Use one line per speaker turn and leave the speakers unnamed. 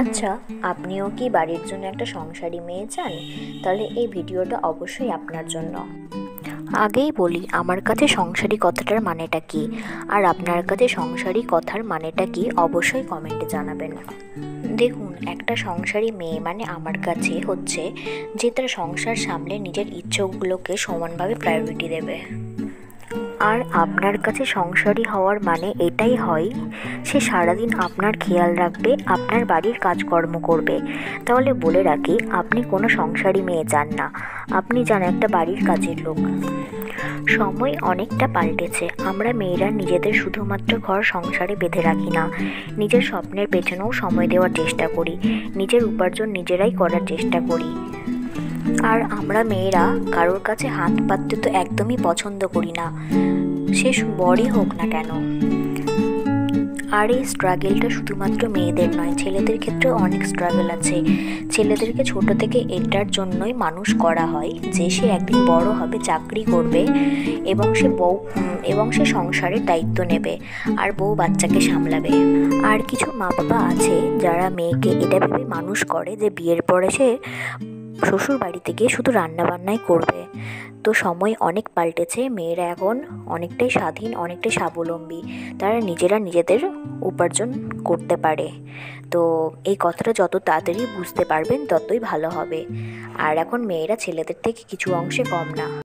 আচ্ছা, আপনিও কি বাড়ির জন্য একটা সংসারী মেয়ে চান? তাহলে এই ভিডিওটা অবশ্যই আপনার জন্য। আগেই বলি, আমার কাছে সংসারী কথাটার মানেটা কী, আর আপনার কাছে সংসারী কথার মানেটা কী অবশ্যই কমেন্টে জানাবেন। দেখুন, একটা সংসারী মেয়ে মানে আমার কাছে হচ্ছে যে তার সংসার সামলে নিজের ইচ্ছেগুলোকে সমানভাবে প্রায়োরিটি দেবে। আর আপনার কাছে সংসারী হওয়ার মানে এটাই হয়, সে সারাদিন আপনার খেয়াল রাখবে, আপনার বাড়ির কাজকর্ম করবে। তাহলে বলে রাখি, আপনি কোনো সংসারী মেয়ে চান না, আপনি চান একটা বাড়ির কাজের লোক। সময় অনেকটা পাল্টেছে, আমরা মেয়েরা নিজেদের শুধুমাত্র ঘর সংসারে বেঁধে রাখি না, নিজের স্বপ্নের পেছনেও সময় দেওয়ার চেষ্টা করি, নিজের উপার্জন নিজেরাই করার চেষ্টা করি। আর আমরা মেয়েরা কারোর কাছে হাত পাততে তো একদমই পছন্দ করি না, সে বড়ই হোক না কেন। আর এই স্ট্রাগেলটা শুধুমাত্র মেয়েদের নয়, ছেলেদের ক্ষেত্রেও অনেক স্ট্রাগল আছে। ছেলেদেরকে ছোট থেকে এটার জন্যই মানুষ করা হয় যে সে একদিন বড় হবে, চাকরি করবে এবং সে সংসারের দায়িত্ব নেবে আর বউ বাচ্চাকে সামলাবে। আর কিছু মা বাবা আছে যারা মেয়েকে এটা ভেবে মানুষ করে যে বিয়ের পরে সে শ্বশুর বাড়িতে গিয়ে শুধু রান্নাবান্নাই করবে। তো সময় অনেক পাল্টেছে, মেয়েরা এখন অনেকটাই স্বাধীন, অনেকটাই স্বাবলম্বী, তারা নিজেরা নিজেদের উপার্জন করতে পারে। তো এই কথাটা যত তাড়াতাড়ি বুঝতে পারবেন ততই ভালো হবে। আর এখন মেয়েরা ছেলেদের থেকে কিছু অংশে কম না।